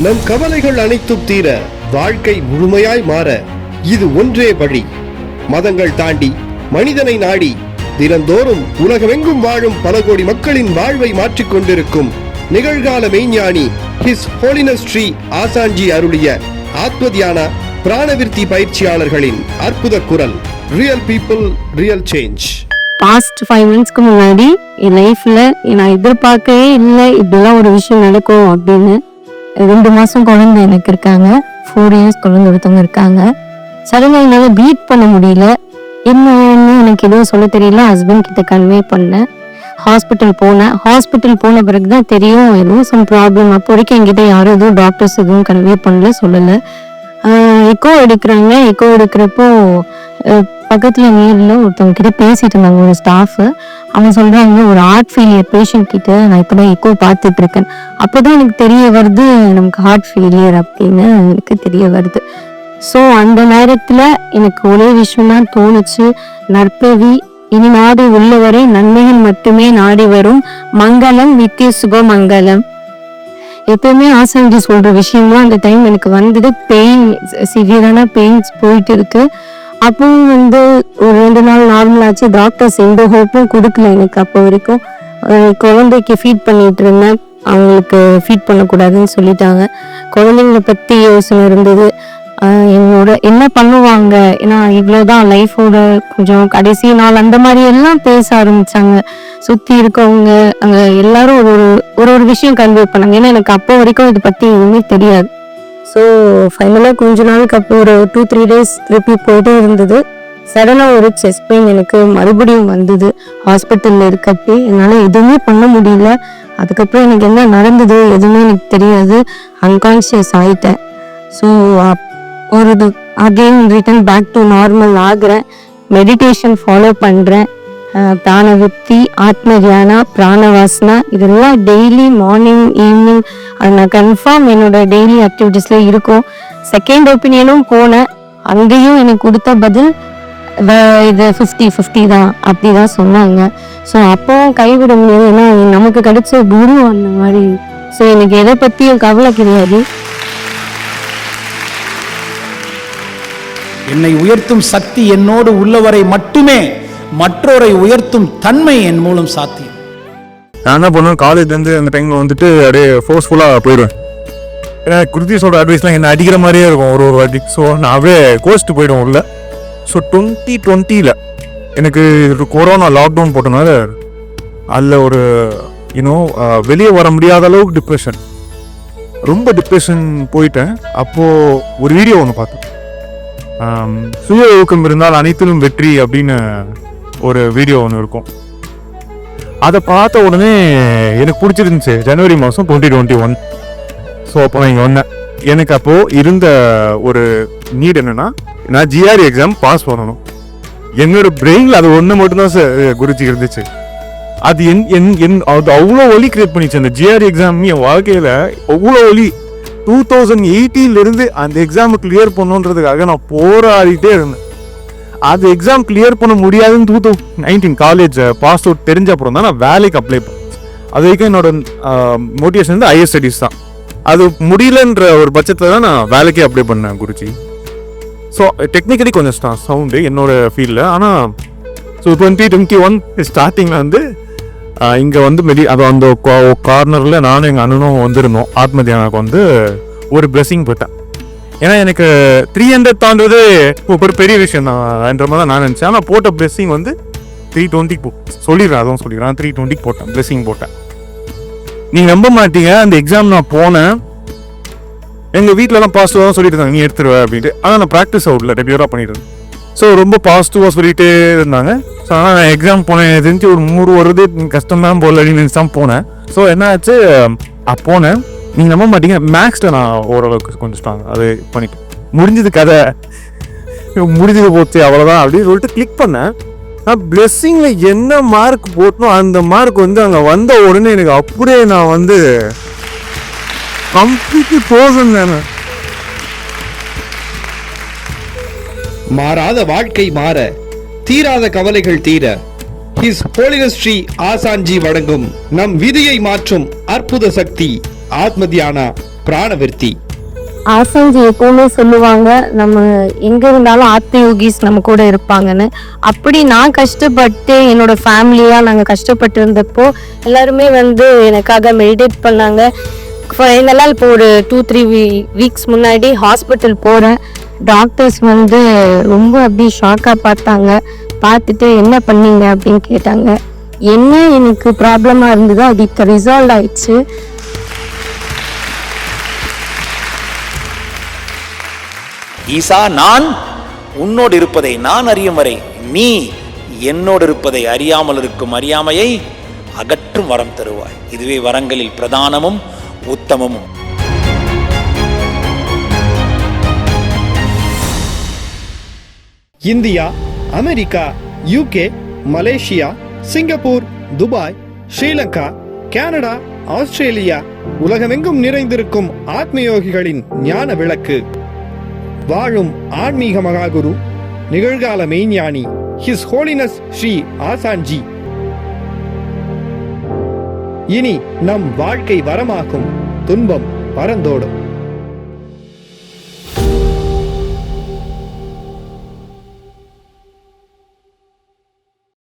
நம் கவலைகள் அனைத்தும் தீர, வாழ்க்கை முழுமையாய் மாற இது ஒன்றே வழி. மதங்கள் தாண்டி, மனிதனை நாடி, தினந்தோறும் உலகமெங்கும் வாழும் பல கோடி மக்களின் வாழ்வை மாற்றிக் கொண்டிருக்கும் நிகழ்கால மெய்ஞானி ஹிஸ் ஹோலினஸ் ஸ்ரீ ஆசான்ஜி அருளிய ஆத்ம தியான பிராணவிருத்தி பயிற்சியாளர்களின் அற்புத குரல். Real people, real change. Past 5 monthsக்கு முன்னாடி என் லைஃப்ல நான் எதிர்பார்க்கவே இல்லை இப்படிலாம் ஒரு விஷயம் நடக்கும் அப்படின்னு. 2 மாசம் குழந்தை எனக்கு இருக்காங்க, 4 years குழந்தை ஒருத்தவங்க இருக்காங்க. சடனா என்னால பீட் பண்ண முடியல. என்னன்னு எனக்கு எதுவும் சொல்ல தெரியல. ஹஸ்பண்ட் கிட்ட கன்வே பண்ணேன். ஹாஸ்பிட்டல் போன பிறகுதான் தெரியும் எதுவும் சம் ப்ராப்ளம். அப்போ வரைக்கும் என்கிட்ட யாரும் எதுவும் டாக்டர்ஸ் எதுவும் கன்வே பண்ணல, சொல்லலை. எக்கோ எடுக்கிறப்போ பக்கத்துல நேரில் ஒருத்தவங்க கிட்ட பேசிட்டு இருந்தாங்க, ஒரு ஸ்டாஃப். அவங்க சொல்றாங்க, ஒரு ஹார்ட் ஃபெயிலியர் பேஷண்ட் கிட்ட நான் இப்பதான் எக்கோ பார்த்துட்டு இருக்கேன். அப்போதான் எனக்கு தெரிய வருது நமக்கு ஹார்ட் ஃபெயிலியர் அப்படின்னு எனக்கு தெரிய வருது. ஸோ அந்த நேரத்துல எனக்கு ஒரே விஷயம் தான் தோணுச்சு, நற்பவி இனி நாடி உள்ளவரை நன்மைகள் மட்டுமே நாடி வரும், மங்களம் நித்திய சுப மங்களம். எப்பயுமே ஆசான்ஜி சொல்ற விஷயம்லாம் அந்த டைம் எனக்கு வந்தது. பெயின், சிவியரான பெயின்ஸ் போயிட்டு இருக்கு. அப்பவும் ஒரு 2 நாள் நார்மல் ஆச்சு. டாக்டர்ஸ் எந்த ஹோப்பும் கொடுக்கல எனக்கு. அப்போ வரைக்கும் குழந்தைக்கு ஃபீட் பண்ணிட்டு இருந்தேன். அவங்களுக்கு ஃபீட் பண்ணக்கூடாதுன்னு சொல்லிட்டாங்க. குழந்தைங்களை பத்தி யோசனை இருந்தது. என்னோட என்ன பண்ணுவாங்க, ஏன்னா இவ்வளவுதான் லைஃபோட கொஞ்சம் கடைசி நாள் அந்த மாதிரி எல்லாம் பேச ஆரம்பிச்சாங்க. சுத்தி இருக்கவங்க அங்க எல்லாரும் ஒரு விஷயம் கன்வே பண்ணாங்க. ஏன்னா எனக்கு அப்போ வரைக்கும் இதை பத்தி எதுவுமே தெரியாது. ஸோ ஃபைனலாக கொஞ்ச நாளுக்கு அப்புறம் ஒரு 2-3 days திருப்பி போயிட்டே இருந்தது. சடனாக ஒரு செஸ்ட் பெயின் எனக்கு மறுபடியும் வந்தது. ஹாஸ்பிட்டலில் இருக்கப்பே என்னால் எதுவுமே பண்ண முடியல. அதுக்கப்புறம் எனக்கு என்ன நடந்தது எதுவுமே எனக்கு தெரியாது. அன்கான்ஷியஸ் ஆகிட்டேன். So again return back to normal ஆகிறேன். மெடிடேஷன் ஃபாலோ பண்ணுறேன். பிராணவிருத்தி, ஆத்ம தியானா, பிராணவாசனா இதெல்லாம் டெய்லி மார்னிங் ஈவினிங் அது நான் கன்ஃபார்ம் என்னோட டெய்லி ஆக்டிவிட்டீஸ்ல இருக்கும். செகண்ட் ஒப்பீனியனும் போனேன். அங்கேயும் எனக்கு கொடுத்த பதில் இது 50-50 தான், அப்படிதான் சொன்னாங்க. ஸோ அப்பவும் கைவிட முடியாது, ஏன்னா நமக்கு கிடைச்ச குரு அந்த மாதிரி. ஸோ எனக்கு எதை பற்றியும் கவலை கிடையாது. என்னை உயர்த்தும் சக்தி என்னோடு உள்ளவரை மட்டுமே மற்றோரை உயர்த்தும் தன்மை என் மூலம் சாத்தியம். நான் என்ன பண்ணுவேன், காலேஜ்லேருந்து அந்த டைமில் அப்படியே ஃபோர்ஸ்ஃபுல்லாக போயிடுவேன். ஏன்னா குருதி சொல்கிற அட்வைஸ்லாம் என்ன அடிக்கிற மாதிரியே இருக்கும் ஒரு வாட்டி. ஸோ நான் அப்படியே கோஸ்ட்டு போயிடுவேன் உள்ள. ஸோ 2020 எனக்கு கொரோனா லாக்டவுன் போட்டனால அதில் ஒரு வெளியே வர முடியாத அளவுக்கு டிப்ரெஷன், ரொம்ப டிப்ரெஷன் போயிட்டேன். அப்போது ஒரு வீடியோ ஒன்று பார்த்தேன், சுய ஊக்கம் இருந்தால் அனைத்திலும் வெற்றி அப்படின்னு ஒரு வீடியோ ஒன்று இருக்கும். அதை பார்த்த உடனே எனக்கு பிடிச்சிருந்துச்சு. ஜனவரி மாதம் 2021. ஸோ அப்போ நான் இங்கே வந்தேன். எனக்கு அப்போது இருந்த ஒரு நீட் என்னென்னா, நான் ஜிஆர்இ எக்ஸாம் பாஸ் பண்ணணும். என்னோட பிரெயினில் அது ஒன்று மட்டும்தான் குருஜி இருந்துச்சு. அது அது அவ்வளோ வலி கிரியேட் பண்ணிச்சு. அந்த ஜிஆர்இ எக்ஸாம் என் வாழ்க்கையில் அவ்வளோ வலி. 2018 அந்த எக்ஸாமை கிளியர் பண்ணுன்றதுக்காக நான் போராடிட்டே இருந்தேன். அது எக்ஸாம் கிளியர் பண்ண முடியாதுன்னு 2019 காலேஜ் பாஸ் அவுட் தெரிஞ்ச அப்புறம் தான் நான் வேலைக்கு அப்ளை பண்ணேன். அது வரைக்கும் என்னோட மோட்டிவேஷன் ஹையர் ஸ்டடீஸ் தான். அது முடியலன்ற ஒரு பட்சத்தில் தான் நான் வேலைக்கே அப்ளை பண்ணேன் குருஜி. ஸோ டெக்னிக்கலி கொஞ்சம் சவுண்டு என்னோட ஃபீல்டில். ஆனால் 2021 ஸ்டார்டிங்கில் இங்கே அது அந்த கார்னரில் நானும் எங்கள் அண்ணனும் வந்திருந்தோம். ஆத்ம தியானாவுக்கு ஒரு பிளெஸிங் போட்டேன். ஏன்னா எனக்கு 300 தாண்டுவது ஒரு பெரிய விஷயம் தான்ன்ற மாதிரி தான் நான் நினச்சேன். ஆனால் போட்ட பிளெஸிங் 320 சொல்லிடுறேன், அதுவும் சொல்லிடுறேன். 320 போட்டேன், பிளெஸிங் போட்டேன். நீங்கள் நம்ப மாட்டீங்க, அந்த எக்ஸாம் நான் போனேன். எங்கள் வீட்டிலலாம் பாசிட்டிவாக தான் சொல்லிட்டு இருந்தாங்க, நீ எடுத்துருவேன் அப்படின்ட்டு. ஆனால் நான் ப்ராக்டிஸ் அவுட்டில் ரெகுலராக பண்ணிட்டு இருந்தேன். ஸோ ரொம்ப பாசிட்டிவாக சொல்லிகிட்டே இருந்தாங்க. ஸோ ஆனால் நான் எக்ஸாம் போனேன், தெரிஞ்சு ஒரு 3 வருது கஷ்டம்தான் போல அப்படின்னு தான் போனேன். ஸோ என்ன ஆச்சு, போனேன். நீங்கள் நம்ப மாட்டீங்க, மேக்ஸில் நான் ஓரளவுக்கு கொஞ்சம் ஸ்ட்ராங் அது பண்ணிட்டு முடிஞ்சது, கதை முடிஞ்சது போச்சு அவ்வளோதான் அப்படின்னு சொல்லிட்டு கிளிக் பண்ணேன். நான் பிளெஸ்ஸிங்கில் என்ன மார்க் போட்டணும் அந்த மார்க் அங்கே வந்த உடனே எனக்கு அப்படியே நான் கம்ப்ளீட்லி போதும் தானே. மாறாத வாழ்க்கை மாற, தீராத கவலைகள் தீர, ஹிஸ் ஹோலினஸ் ஸ்ரீ ஆசான்ஜி வழங்கும் நம் விதியை மாற்றும் அற்புத சக்தி ஆத்ம தியானா பிராணவிருத்தி. ஆசான்ஜி எப்பவுமே சொல்லுவாங்க, நம்ம எங்க இருந்தாலும் ஆத்ம யோகிஸ் நம்ம கூட இருப்பாங்கன்னு. அப்படி நான் கஷ்டப்பட்டு என்னோட ஃபேமிலியா நாங்கள் கஷ்டப்பட்டு இருந்தப்போ எல்லாருமே வந்து எனக்காக மெடிடேட் பண்ணாங்க. ஃபைனலாக இப்போ ஒரு 2-3 வீக்ஸ் முன்னாடி ஹாஸ்பிட்டல் போகிறேன். டாக்டர்ஸ் வந்து ரொம்ப அப்படி ஷாக்காக பார்த்தாங்க. பார்த்துட்டு என்ன பண்ணீங்க அப்படின்னு கேட்டாங்க. என்ன எனக்கு ப்ராப்ளமாக இருந்ததோ அது இப்போ ரிசால்வ் ஆயிடுச்சு. ஈசா, நான் உன்னோடு இருப்பதை நான் அறியும் வரை நீ என்னோடு இருப்பதை அறியாமல் இருக்கும் அறியாமையை அகற்றும் வரம் தருவாய். இதுவே வரங்களில் பிரதானமும் உத்தமமும். India, America, UK, Malaysia, Singapore, Dubai, Sri Lanka, Canada, Australia, உலகமெங்கும் நிறைந்திருக்கும் ஆத்மயோகிகளின் ஞான விளக்கு. வாழும் ஆன்மீக மகாகுரு, நிகழ்கால மெய்ஞானி ஹிஸ் ஹோலினஸ் ஸ்ரீ ஆசான்ஜி. இனி நம் வாழ்க்கை வரமாகும், துன்பம் பறந்தோடும்.